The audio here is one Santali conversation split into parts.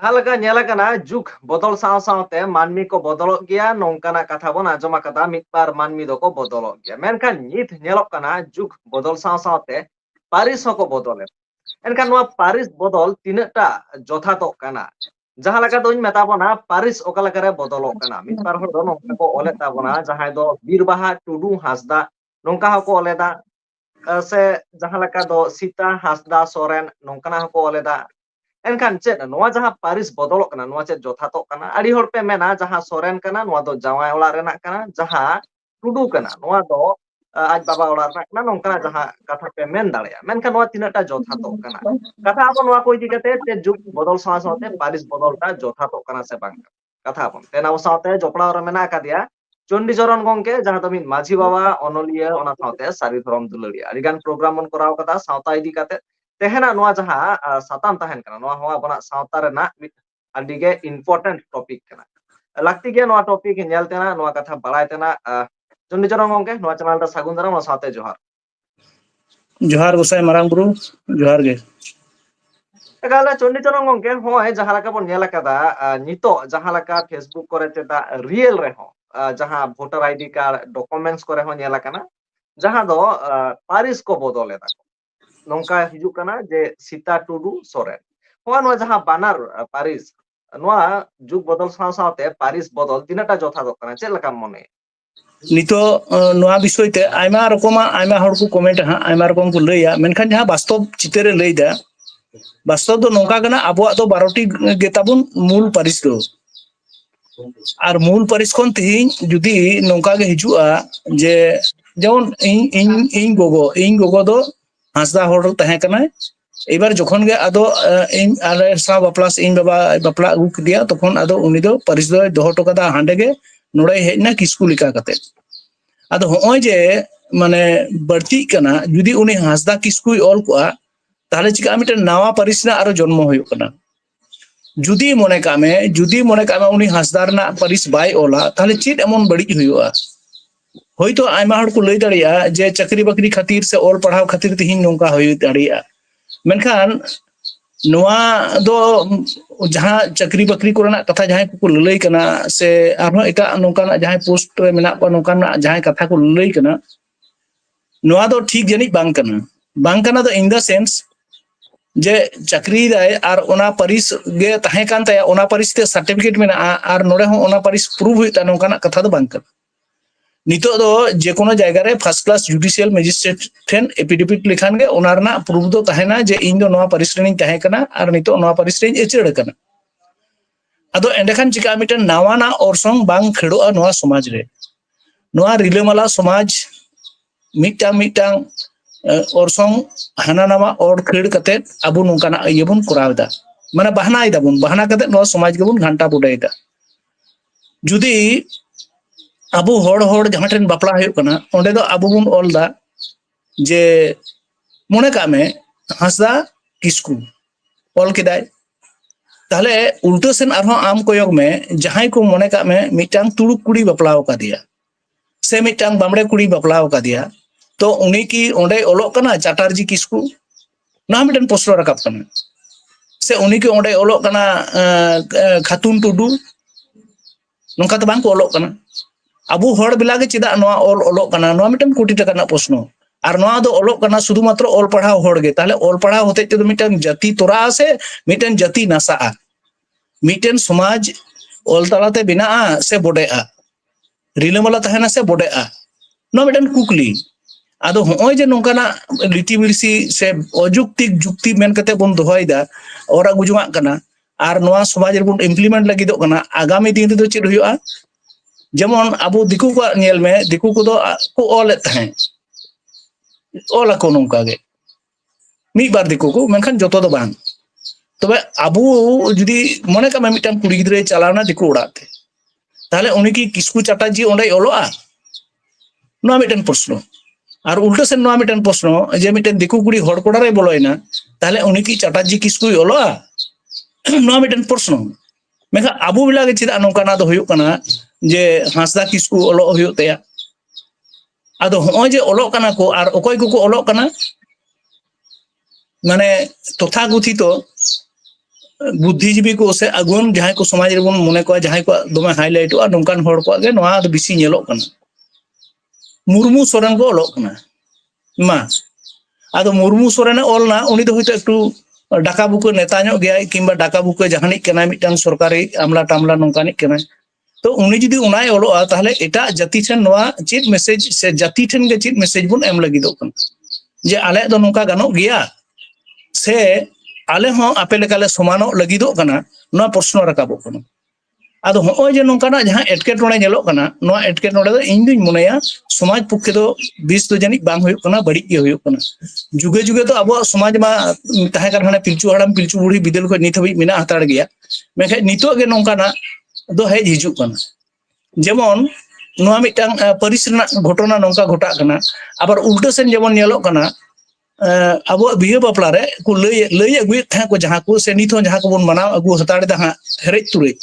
ᱡᱟᱦᱟᱸᱞᱮᱠᱟ ᱧᱮᱞ ᱟᱠᱟᱱᱟ ᱡᱩᱜᱽ ᱵᱚᱫᱚᱞ ᱥᱟᱶ-ᱥᱟᱶᱛᱮ ᱢᱟᱹᱱᱢᱤ ᱠᱚ ᱵᱚᱫᱚᱞᱚᱜ ᱜᱮᱭᱟ ᱱᱚᱝᱠᱟᱱᱟᱜ ᱠᱟᱛᱷᱟ ᱵᱚᱱ ᱟᱸᱡᱚᱢ ᱟᱠᱟᱫᱟ ᱢᱤᱫᱵᱟᱨ ᱢᱟᱹᱱᱢᱤ ᱫᱚᱠᱚ ᱵᱚᱫᱚᱞᱚᱜ ᱜᱮᱭᱟ ᱢᱮᱱᱠᱷᱟᱱ ᱱᱤᱛ ᱧᱮᱞᱚᱜ ᱠᱟᱱᱟ ᱡᱩᱜᱽ ᱵᱚᱫᱚᱞ ᱥᱟᱶ-ᱥᱟᱶᱛᱮ ᱯᱟᱹᱨᱤᱥ ᱦᱚᱸᱠᱚ ᱵᱚᱫᱚᱞᱮᱫ ᱮᱱᱠᱷᱟᱱ ᱱᱚᱣᱟ ᱯᱟᱹᱨᱤᱥ ᱵᱚᱫᱚᱞ ᱛᱤᱱᱟᱹᱜᱴᱟ ᱡᱚᱛᱷᱟᱛᱚᱜ ᱠᱟᱱᱟ ᱡᱟᱦᱟᱸ ᱞᱮᱠᱟ ᱫᱚᱧ ᱢᱮᱛᱟ ᱵᱚᱱᱟ ᱯᱟᱹᱨᱤᱥ ᱚᱠᱟ ᱞᱮᱠᱟᱨᱮ ᱵᱚᱫᱚᱞᱚᱜ ᱠᱟᱱᱟ ᱢᱤᱫᱵᱟᱨ ᱦᱚᱲ ᱫᱚ ᱱᱚᱝᱠᱟ ᱠᱚ ᱚᱞᱮᱫ ᱛᱟᱵᱚᱱᱟ ᱡᱟᱦᱟᱸᱭ ᱫᱚ ᱵᱤᱨᱵᱟᱦᱟ ᱴᱩᱰᱩ ᱦᱟᱸᱥᱫᱟ ᱱᱚᱝᱠᱟ ᱦᱚᱸᱠᱚ ᱚᱞᱮᱫᱟ ᱥᱮ ᱡᱟᱦᱟᱸ ᱞᱮᱠᱟ ᱫᱚ ᱥᱤᱛᱟ ᱦᱟᱸᱥᱫᱟ ᱥᱚᱨᱮᱱ ᱱᱚᱝᱠᱟᱱᱟᱜ ᱦᱚᱸᱠᱚ ᱚᱞᱮᱫᱟ ᱮᱱᱠᱷᱟᱱ ᱪᱮᱫ ᱱᱚᱣᱟ ᱡᱟᱦᱟᱸ ᱯᱟᱹᱨᱤᱥ ᱵᱚᱫᱚᱞᱚᱜ ᱠᱟᱱᱟ ᱱᱚᱣᱟ ᱪᱮᱫ ᱡᱚᱛᱷᱟᱛᱚᱜ ᱠᱟᱱᱟ ᱟᱹᱰि ᱦᱚᱲ ᱯᱮ ᱢᱮᱱᱟ ᱡᱟᱦᱟᱸ ᱥᱚᱨᱮᱱ ᱠᱟᱱᱟ ᱱᱚᱣᱟ ᱫᱚ ᱡᱟᱶᱟᱭ ᱚᱲᱟᱜ ᱨᱮᱱᱟᱜ ᱠᱟᱱᱟ ᱡᱟᱦᱟᱸ ᱴᱩᱰᱩ ᱠᱟᱱᱟ ᱱᱚᱣᱟ ᱫᱚ ᱟᱡ ᱵᱟᱵᱟ ᱚᱲᱟᱜ ᱨᱮᱱᱟᱜ ᱠᱟᱱᱟ ᱱᱚᱝᱠᱟᱱᱟᱜ ᱡᱟᱦᱟᱸ ᱠᱟᱛᱷᱟ ᱯᱮ ᱢᱮᱱ ᱫᱟᱲᱮᱭᱟᱜᱼᱟ ᱢᱮᱱᱠᱷᱟᱱ ᱱᱚᱣᱟ ᱛᱤᱱᱟᱹᱜ ᱴᱟ ᱡᱚᱛᱷᱟᱛᱚᱜ ᱠᱟᱱᱟ ᱠᱟᱛᱷᱟ ᱟᱵᱚ ᱱᱚᱣᱟ ᱠᱚ ᱤᱫᱤ ᱠᱟᱛᱮ ᱡᱮ ᱡᱩᱜᱽ ᱵᱚᱫᱚᱞ ᱥᱟᱶ-ᱥᱟᱶᱛᱮ ᱯᱟᱹᱨᱤᱥ ᱵᱚᱫᱚᱞᱴᱟ ᱡᱚᱛᱷᱟᱛᱚᱜ ᱠᱟᱱᱟ ᱥᱮ ᱵᱟᱝ ᱠᱟᱛᱷᱟ ᱟᱵᱚᱱ ᱛᱮᱱ ᱟᱵᱚ ᱥᱟᱶᱛᱮ ᱡᱚᱯᱲᱟᱣ ᱨᱮ ᱢᱮᱱᱟᱜ ᱟᱠᱟᱫᱮᱭᱟ ᱪᱚᱱᱰᱤ ᱪᱚᱨᱚᱱ ᱜᱚᱝᱠᱮ ᱡᱟᱦᱟᱸ ᱫᱚ ᱢᱤᱫ ᱢᱟᱹᱡᱷᱤ ᱵᱟᱵᱟ ᱚᱱᱚᱞᱤᱭᱟᱹ ᱚᱱᱟ ᱥᱟᱶᱛᱮ ᱥᱟᱹᱨᱤ ᱫᱷᱚᱨᱚᱢ ᱫᱩᱞᱟᱹᱲᱤᱭᱟᱹ ᱟᱹᱰᱤᱜᱟᱱ ᱯᱨᱳᱜᱨᱟᱢ ᱵᱚᱱ ᱠᱚᱨᱟᱣ ᱠᱟᱫᱟ ᱥᱟᱶᱛᱟ ᱤᱫᱤ ᱠᱟᱛᱮ ᱛᱮᱦᱮᱧᱟᱜ ᱱᱚᱣᱟ ᱡᱟᱦᱟᱸ ᱥᱟᱛᱟᱢ ᱛᱟᱦᱮᱱ ᱠᱟᱱᱟ ᱱᱚᱣᱟ ᱦᱚᱸ ᱟᱵᱚᱱᱟᱜ ᱥᱟᱶᱛᱟ ᱨᱮᱱᱟᱜ ᱢᱤᱫ ᱟᱹᱰᱤᱜᱮ ᱤম্ᱯᱚᱨᱴᱮন্ট ᱴᱚᱯᱤᱠ ᱠᱟᱱᱟ ᱞᱟᱹᱠᱛᱤ ᱜᱮᱭᱟ ᱱᱚᱣᱟ ᱴᱚᱯᱤᱠ ᱧᱮᱞ ᱛᱮᱱᱟᱜ ᱱᱚᱣᱟ ᱠᱟᱛᱷᱟ ᱵᱟᱲᱟᱭ ᱛᱮᱱᱟᱜ ᱪᱚᱱᱰᱤ ᱪᱚᱨᱚᱱ ᱜᱚᱝᱠᱮ ᱱᱚᱣᱟ ᱪᱮᱱᱮᱞ ᱨᱮ ᱥᱟᱹᱜᱩᱱ ᱫᱟᱨᱟᱢ ᱚᱱᱟ ᱥᱟᱶᱛᱮ ᱡᱚᱦᱟᱨ ᱡᱚᱦᱟᱨ ᱜᱚᱸᱥᱟᱭ ᱢᱟᱨᱟᱝ ᱵᱩᱨᱩ ᱡᱚᱦᱟᱨ ᱜᱮ ᱮᱠᱟᱞ ᱪᱚᱱᱰᱤ ᱪᱚᱨᱚᱱ ᱜᱚᱝᱠᱮ ᱦᱚᱸᱜᱼᱚᱭ ᱡᱟᱦᱟᱸ ᱞᱮᱠᱟ ᱵᱚᱱ ᱧᱮᱞ ᱟᱠᱟᱫᱟ ᱱᱤᱛᱚᱜ ᱡᱟᱦᱟᱸ ᱞᱮᱠᱟ ᱯᱷᱮᱥᱵᱩᱠ ᱠᱚᱨᱮ ᱪᱮᱫᱟᱜ ᱨᱤᱭᱮᱞ ᱨᱮᱦᱚᱸ ᱡᱟᱦᱟᱸ ᱵᱷᱳᱴᱟᱨ ᱟᱭᱰᱤ ᱠᱟᱨᱰ ᱰᱚᱠᱩᱢᱮᱱᱴᱥ ᱠᱚᱨᱮ ᱦᱚᱸ ᱧᱮᱞ ᱟᱠᱟᱱᱟ ᱡᱟᱦᱟᱸ ᱫᱚ ᱯᱟᱹᱨᱤᱥ ᱠᱚ ᱵᱚᱫᱚᱞ ᱮᱫᱟ ᱱᱚᱝᱠᱟ ᱦᱤᱡᱩᱜ ᱠᱟᱱᱟ ᱡᱮ ᱥᱤᱛᱟ ᱴᱩᱰᱩ ᱥᱚᱨᱮᱱ ᱱᱚᱣᱟ ᱡᱟᱦᱟᱸ ᱵᱟᱱᱟᱨ ᱯᱟᱹᱨᱤᱥ ᱱᱚᱣᱟ ᱡᱩᱜᱽ ᱵᱚᱫᱚᱞ ᱥᱟᱶ-ᱥᱟᱶᱛᱮ ᱯᱟᱹᱨᱤᱥ ᱵᱚᱫᱚᱞ ᱛᱤᱱᱟᱹᱜ ᱴᱟ ᱡᱚᱛᱷᱟᱛᱚᱜ ᱠᱟᱱᱟ ᱪᱮᱫ ᱞᱮᱠᱟᱢ ᱢᱚᱱᱮᱭᱟ ᱱᱤᱛᱚᱜ ᱱᱚᱣᱟ ᱵᱤᱥᱚᱭ ᱛᱮ ᱟᱭᱢᱟ ᱨᱚᱠᱚᱢᱟᱜ ᱟᱭᱢᱟ ᱦᱚᱲ ᱠᱚ ᱠᱚᱢᱮᱱᱴᱟ ᱦᱟᱸᱜ ᱟᱭᱢᱟ ᱨᱚᱠᱚᱢ ᱠᱚ ᱞᱟᱹᱭᱟ ᱢᱮᱱᱠᱷᱟन ᱡᱟᱦᱟᱸ ᱵᱟᱥᱛᱚᱵ ᱪᱤᱛᱟᱹᱨᱮ ᱞᱟᱹᱭᱫᱟ ᱵᱟᱥᱛᱚᱵ ᱫᱚ ᱱᱚᱝᱠᱟ ᱠᱟᱱᱟ ᱟᱵᱚᱣᱟᱜ ᱫᱚ 12ᱴᱤ ᱜᱮᱛᱟᱵᱚᱱ ᱢᱩᱞ ᱯᱟᱹᱨᱤᱥ ᱫᱚ ᱟᱨ ᱢᱩᱞ ᱯᱟᱹᱨᱤᱥ ᱠᱷᱚᱱ ᱛᱮᱦᱤᱧ ᱡᱩᱫᱤ ᱱᱚᱝᱠᱟ ᱜᱮ ᱦᱤᱡᱩᱜᱼᱟ ᱡᱮ ᱡᱮᱢᱚᱱ ᱤᱧ ᱜᱚᱜᱚ ᱫᱚ ᱦᱟᱸᱥᱫᱟ ᱦᱚᱲ ᱛᱟᱦᱮᱸ ᱠᱟᱱᱟᱭ এবার যখন গে আদো ইন আলে সা বাপলা ইন বাবা বাপলা আগু কিদিয়া তখন আদো উনি দো পারিস দো দহ টকাদা হাঁডে গে নোড়ে হেজনা কিসকু লিকা কাতে আদো হই যে মানে বাড়তি কানা যদি উনি হাঁসদা কিসকুই অল কোয়া তাহলে চিকা মিটার নাওয়া পারিস না আরো জন্ম হইও কানা যদি মনে কামে উনি হাঁসদা রনা পারিস বাই অলা তাহলে চিট এমন বাড়ি হইওয়া হয়তো আইমা হড় কো লই দাড়িয়া যে চাকরি বাকরি খাতির সে অল পড়াও খাতির তিহিন নংকা হই দাড়িয়া মেনখান নোয়া দো जहां चाकरी बाकरी कोरना कथा जहां को ललई कना से आरो एटा नोकाना जहां पोस्ट रे मेना को नोकाना जहां कथा को ललई कना नोआ दो ठीक जनी बांग कना दो इन द सेंस जे चाकरी दाय आर ओना परिस गे ताहे कान ताया ओना परिस ते सर्टिफिकेट मेना आर नोडे हो ओना परिस प्रूव हुइता नोकाना कथा दो बांग कना नितो दो जे कोनो जायगा रे फर्स्ट क्लास जुडिशियल मैजिस्ट्रेट ठेन एपिडेविट लिखान गे ओना रना प्रूफ दो ताहेना जे इन दो नोआ परिस रेनी ताहे कना आर नितो नोआ परिस रे एचेड़ कना अदो एंडेखान चिका मिटन नावाना ऑर्सोंग बांग खेड़ोआ नोआ समाज रे नोआ रिलेमाला समाज मिटांग ऑर्सोंग हाना नामा और खेड़ कते अबु नोंकाना इयबुन कोरावदा माने बहाना इदाबुन बहाना कते नोआ समाज गेबुन घंटा बुडाइदा जुदी अबु होड़ जहां ठेन बापला हुयुग कना ओंडे दो अबु बुन ऑलदा जे मने कामे हांसदा किस्कू ऑल केदाय ताहले उल्टो सेन आरो आम कोयोग में जहां को मने कामे मिटांग तुड़ुक कुड़ी बापलाव कादिया से मिटांग बामड़े कुड़ी बापलाव कादिया तो उनी की ओंडे ऑलोग कना चाटार्जी किस्कू ना मिटन प्रश्न राकाब कना से उनी की ओंडे ऑलोग कना खातुन टुडू नोंका तो बांग को ऑलोग कना अबु हड़ बिलागे चिदा नोआ ऑलोग कना नोआ मिटन कोटी टाका ना प्रश्न और नोआ दो ऑलोग कना शुधु मात्र ऑल पढ़ाव हड़ गे ताहले ऑल पढ़ाव होते ते मिटन जाति तोरा से मिटन जाति नासा मिटन समाज ऑल तलाते बिना से बोडेआ रिलेमाला तहना से बोडेआ नो मिटन कुकली आदो होय जे नोंकाना रीति मिरसी से अजुक्तिक जुक्ति मेन कते बोन दोहयदा ओरा गुजुआ कना आर नोआ समाज रे बोन इम्प्लीमेंट लागिदो कना आगामी दिन दो चेद हुयुआ जेमन अबो दिकु को नेल में दिकु को दो को ऑल तहे ऑल को नोंका गे मी बार दिकु को मेनखान जतो दो बांग तबे अबु जुदी मने का मिटान कुड़ी गिद्रे चलावना दिकु उड़ाते ताहले उनी की किस्कू चाटाजी ओंडे ऑलोआ नोआ मिटन प्रश्न और उल्टो से नोआ मिटन प्रश्न जे मिटन दिकु कुड़ी हड़ कोड़ा रे बोलोयना ताहले उनी की चाटाजी किस्कू ऑलोआ नोआ मिटन प्रश्न मेखा अबु बिला गे चिदा नोंकाना दो हुयुग कना जे हांसदा किस्कू ऑलो हुयुग तया आदो होय जे ऑलो कना को और ओकोय को ऑलो कना माने तथागुथित बुद्धिजीवी को से अगुन जहां को समाज रे बोन मने को जहां को दमे हाईलाइट आ नोंकान हड़ को गे नोआ दो बिसी नेलोक कना मुर्मू सोरेन को ओलोक कना मा आदो मुर्मू सोरेन ओलना उनी दो होइतो एकटू डाका बुको नेता ᱧᱚᱜ गया किंबा डाका बुको जहानिक कना मिटान सरकारी आमला टामला नोंकानिक कना तो उनी जुदी उनाय ओलोआ ताहले एटा जाति ठेन नोआ चेत मैसेज से जाति ठेन गे चेत मैसेज बोन एम लगिदो कना जे आले दो नोंका गानोक गया से आले हों आपे लेकाले समानो लगिदो कना नोआ प्रश्न राकाबो कना आदो होय जे नोंकाना जहां एटकेटोणे नेलोक कना नोआ एटकेटोणे दो इन दुई मुनेया समाज पक्षे दो 20 दो जनी बांग हुयुक कना बड़ी के हुयुक कना जुगे जुगे तो अब समाज मा ताहे कर हाने पिलचू हड़ाम पिलचू बुढ़ी बिदल को नित हबी मिना हताड़ गया मेखे नितो गे नोंकाना दो हेज हिजुक कना जेमन नोआ मिटांग परिस रना घटना नोंका घटा कना आबार उल्टा सेन जेमन नेलोक कना अब बिहे बापला रे को लय अगुए था को जहां को से नित जहां को बन मनाव अगु हताड़ दा हा हेरेज तुरे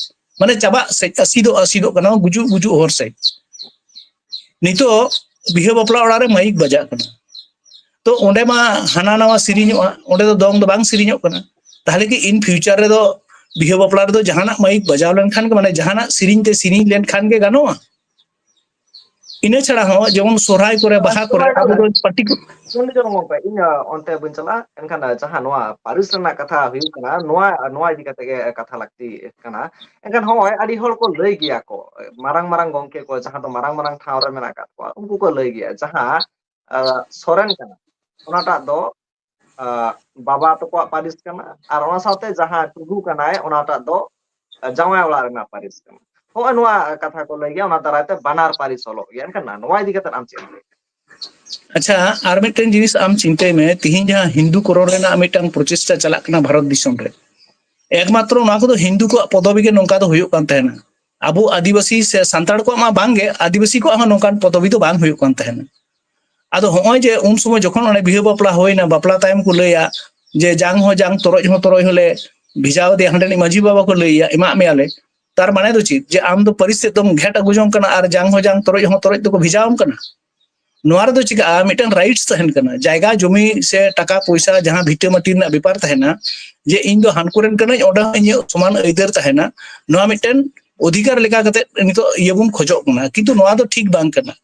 माने चाबा से असीदो कना गुजु गुजु हर से नितो बिहे बापला ओड़ा रे माइक बजा कना तो ओंडे मा हाना नवा सिरिñोआ ओंडे दो दोंग दो बांग सिरिñोक कना ताहले कि इन फ्यूचर रे दो बिहे बापला रे दो जहाना माइक बजाव लेन खान के माने जहाना सिरिñ ते सिरिñ लेन खान के गानोआ इने छड़ा हो जेमन सोराय करे बाहा करे अब दो पर्टिकुलर सुन जो ngomong in onte buncala enkan jahan noa paris rena katha huyuk kana noa idi kate ge katha lakti kana enkan hoy adi hol ko lei giya ko marang marang gongke ko jahan to marang marang thaw re mena kat ko unku ko lei giya jahan soren kana onata do baba to ko paris kana ar ona saute jahan tugu kana onata do jawai ola rena paris kana ho noa katha ko lei giya ona darate banar paris holo giya enkan noa idi kate am chen अच्छा आर मिटन जिनिस आम चिंते में तिहिं जहां हिंदू करोड़ रेना मिटन प्रचेष्टा चलाक कना भारत दिसम रे एकमात्र ना को हिंदू को पदवी के नोंका दो हुयुक कान तहना अबो आदिवासी से सांताड़ को मा बांगे आदिवासी को नोंकान पदवी तो बांग हुयुक कान तहना आदो होय जे उन समय जखन ओने बिहे बापला होइना बापला टाइम को लैया जे जांग हो जांग तोरoj होले भिजाव दे हंडे माजी बाबा को लैया एमा मेयाले तार माने दो चीज जे आम दो परिस्थिति तुम घेट अगुजों कना आर जांग हो जांग तोरoj तो को भिजावम कना नोआर दो चिका मिटन राइट्स तहन कना जायगा जमी से टाका पैसा जहां भिटे माटी ना व्यापार तहना जे इन दो हानकुरेन कना ओडा इन समान अइदर तहना नोआ मिटन अधिकार लेका कते नितो इयबुन खोजो कना किंतु नोआ दो ठीक बांग कना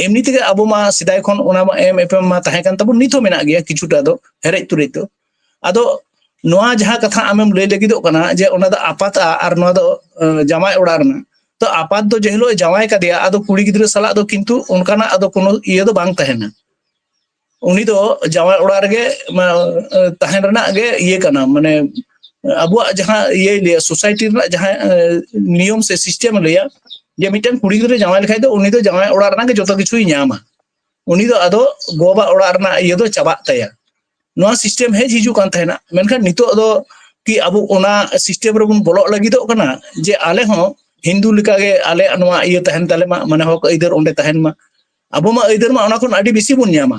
एमनी तेगे अबो मा सिदाय खन ओना मा एम एफएम मा ताहे कान तबुन नितो मेना गया किछुटा दो हेरेज तुरे तो आदो नोआ जहां कथा आमेम लय लगिदो कना जे ओना दो आपात आर नोआ दो जमाय ओडा रना तो आपात दो जेहलो जमाय का दिया आदो कुड़ी गिद्र सला दो किंतु उनकाना आदो कोनो इये दो बांग तहना उनी दो जमाय ओड़ा रे तहन रना गे इये कना माने अबुआ जहां इये लिया सोसाइटी रना जहां नियम से सिस्टम लिया जे मिटन कुड़ी गिद्र जमाय लेखाय दो उनी दो जमाय ओड़ा रना गे जतो किछु न्यामा उनी दो आदो गोबा ओड़ा रना इये दो चाबा तया नोआ सिस्टम हेज हिजु कान तहना मेनखान नितो दो कि अबु ओना सिस्टम रे बुन बोलो लगिदो कना जे आले हो हिंदू लिका गे आले नोआ इये तहन ताले मा माने हक इधर ओंडे तहन मा अबो मा इधर मा ओना कोन आडी बेसी बुन न्यामा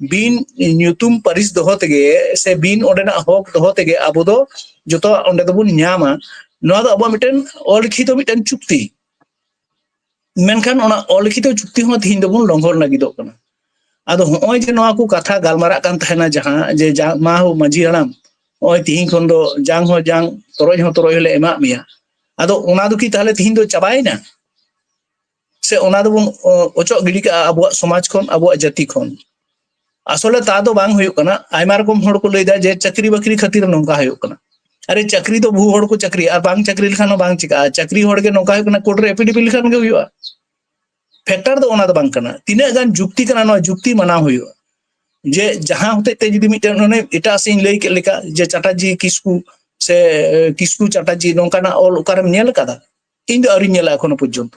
बिन न्यूतुम परिस दोहो तेगे से बिन ओंडेना हक दोहो तेगे अबो दो जतो ओंडे दो बुन न्यामा नोआ दो अबो मिटन ओलखितो मिटन चुक्ति मेनखान ओना ओलखितो चुक्ति हो थिन दो बुन लंघर लागिदो कना आदो होय जे नोआ को कथा गालमारा कान तहना जहां जे मा हो माजी हराम ओय तिहिं खन दो जांग हो जांग तोरoj होले एमा मिया आदो ओना दो कि ताहले तिहिं दो चाबायना से ओना दो बुन ओचो गिडी का अबुआ समाज खन अबुआ जाति खन आसले ता दो बांग हुयुक कना आयमा रकम हड़ को लैदा जे चाकरी बकरी खातिर नोंका हुयुक कना अरे चाकरी तो भू हड़ को चाकरी आर बांग चाकरी लखान बांग चिका चाकरी हड़ के नोंका हुयुक कना कोर्ट रे एपीडीपी लखान गे हुयुआ फैक्टर दो ओना दो बांग कना तिना गान जुक्ति कना नो जुक्ति माना हुयुआ जे जहां होते ते जदी मिटन ओने एटा सिन लई के लेका जे चाटाजी किस्कू से किस्कू चाटाजी नोंकाना ऑल ओकारम नेल कादा इन दो अरि नेला एखोनो पर्यंत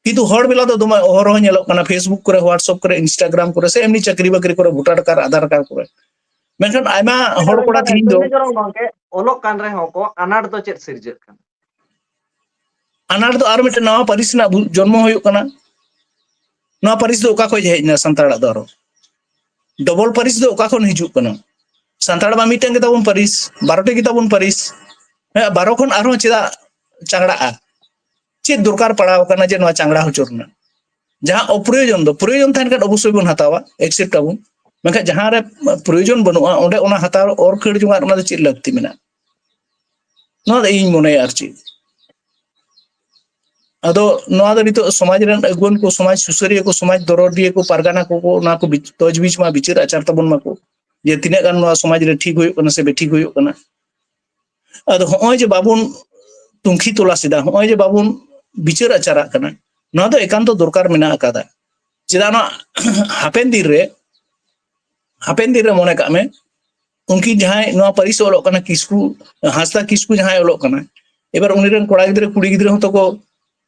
किंतु हड़ बेला दो दमा हर हो नेलो कना फेसबुक करे व्हाट्सएप करे इंस्टाग्राम करे से एमनी चाकरी बकरी करे वोटर कार्ड आधार कार्ड करे मेनखान आयमा हड़ कोड़ा थिन दो ओलोक कान रे होको अनाट दो चेत सिरजक कान अनाट दो आर मिटन नवा परिस ना जन्म होयुक कना नवा परिस दो ओका खय हेजना संताड़ा दो डबल परिस दो ओका खन हिजुक कना संताड़ मा मिटन के ताबुन परिस 12 के ताबुन परिस 12 खन आरो चेदा चांगड़ा चेद दरकार पड़ाव कना जे नवा चांगड़ा होचोरना जहां अप्रयोजन दो प्रयोजन थान का अवश्य बन हतावा एक्सेप्ट आबुन मेखा जहां रे प्रयोजन बनुआ ओंडे ओना हताव और खड़ जुंगा ओना दो चेद लगती मेना ᱱᱚᱣᱟ ᱫᱚ ᱤᱧ ᱢᱚᱱᱮᱭᱟ ᱟᱨ ᱪᱮᱫ ᱟᱫᱚ ᱱᱚᱣᱟ ᱫᱚ ᱱᱤᱛᱚᱜ ᱥᱚᱢᱟᱡᱽ ᱨᱮᱱ ᱟᱹᱜᱩᱣᱟᱹᱱ ᱠᱚ ᱥᱚᱢᱟᱡᱽ ᱥᱩᱥᱟᱹᱨᱤᱭᱟᱹ ᱠᱚ ᱥᱚᱢᱟᱡᱽ ᱫᱚᱨᱚᱫᱤᱭᱟᱹ ᱠᱚ ᱯᱟᱨᱜᱟᱱᱟ ᱠᱚ ᱱᱚᱣᱟ ᱠᱚ ᱛᱚᱡᱵᱤᱡ ᱢᱟ ᱵᱤᱪᱟᱹᱨ ᱟᱪᱟᱨ ᱛᱟᱵᱚᱱ ᱢᱟᱠᱚ ᱡᱮ ᱛᱤᱱᱟᱹᱜ ᱜᱟᱱ ᱱᱚᱣᱟ ᱥᱚᱢᱟᱡᱽ ᱨᱮ ᱴᱷᱤᱠ ᱦᱩᱭᱩᱜ ᱠᱟᱱᱟ ᱥᱮ ᱵᱮᱴᱷᱤᱠ ᱦᱩᱭᱩᱜ ᱠᱟᱱᱟ ᱟᱫᱚ ᱦᱚᱸᱜᱼᱚᱭ ᱡᱮ ᱵᱟᱵᱚᱱ ᱛᱩᱱᱠᱷᱤ ᱛᱚᱞᱟᱥ ᱮᱫᱟ ᱦᱚᱸᱜᱼᱚᱭ ᱡᱮ ᱵᱟᱵᱚᱱ ᱵᱤᱪᱟᱹᱨ ᱟᱪᱟᱨᱟᱜ ᱠᱟᱱᱟ ᱱᱚᱣᱟ ᱫᱚ ᱮᱠᱟᱱᱛᱚ ᱫᱚᱨᱠᱟর ᱢᱮᱱᱟᱜ ᱟᱠᱟᱫᱟ ᱪᱮᱫᱟᱜ ᱱᱚᱣᱟ ᱦᱟᱯᱮᱱ ᱫᱤᱱ ᱨᱮ ᱢᱚᱱᱮ ᱠᱟᱜ ᱢᱮ उनकी जहां नवा परिस ओलोक कना किस्कू हांसदा किस्कू जहां ओलोक कना एबार उनी रन कोड़ा गिद्रे कुड़ी गिद्रे हतो को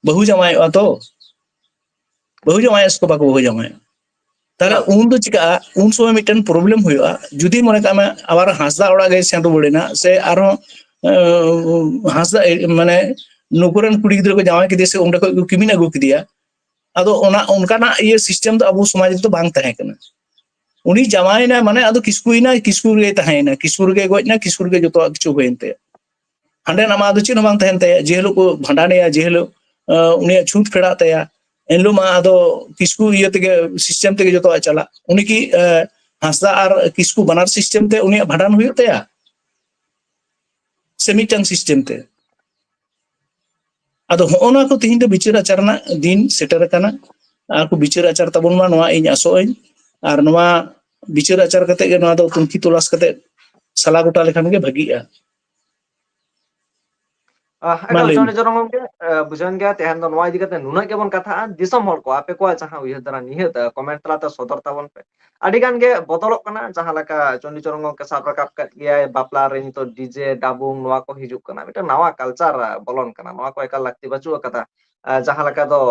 बहु जमायवा तो बहु जमाय इसको बाको बहु जमाय ताले उन दो चिका उन समय मिटन प्रॉब्लम हुआ जुदी मने कामे आबार हांसदा ओड़ा गे सेंटो बडेना से आरो हांसदा माने नुकुरन कुड़ी गिद्रे को जमाय किदे से उंडे को किमिन अगु किदिया आदो ओना उनकाना ये सिस्टम तो अबो समाज तो बांग तहे कना उनी जमायना माने आदो किस्कुइना किस्कुर गे तहेना किस्कुर गे गोजना किस्कुर गे जतो किछु होइनते हांडे नामा आदो चिन बांग तहेनते जेहलो को भंडानेया जेहलो उनी छूट फेड़ा तया एनलो मा आदो किस्कु इये तेगे सिस्टम तेगे जतो चला उनी की हांसदा आर किस्कु बनार सिस्टम ते उनी भंडान हुयो तया सेमिटन सिस्टम ते आदो होना को तिहिन दो बिचार आचरना दिन सेटर कना आर को बिचार आचार तबन मा नवा इन आसोइन आर नवा बिचार आचार कते गे नवा दो तुंखी तलाश कते सला गोटा लेखान गे भागीआ एकाल चोने जरंगम के बुझन गया तेहन दो नवा इदी कते नुना के बन कथा दिसम हर को आपे को जहां उयह दरा निहत कमेंट तलाते सदर ताबन पे आडी गान गे बदलक कना जहां लका चोनी चरंगम के साब रकाब कत गया बापला रे नितो डीजे डाबुंग नवा को हिजुक कना मिटा नवा कल्चर बोलन कना नवा को एकाल लगती बचु कथा जहां लका दो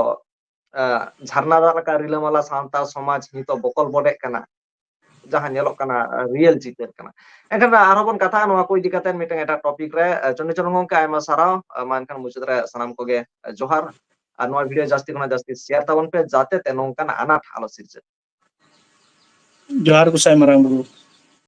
झरना दा लका रिलामाला सांता समाज नितो बकल बडे कना जहां नेलोक कना रियल चितर कना एखान आरो बन कथा नवा को इदी कते मिटन एटा टॉपिक रे चोनी चरंगम के आयमा साराव मानखान मुचुद रे सनाम को गे जोहार আর নয় ভিডিও জাস্তি কোনা জাস্তি শেয়ার তাবন পে যাতে তে নংকান আনাট আলো সিরজে जोहार गुसाई मरांग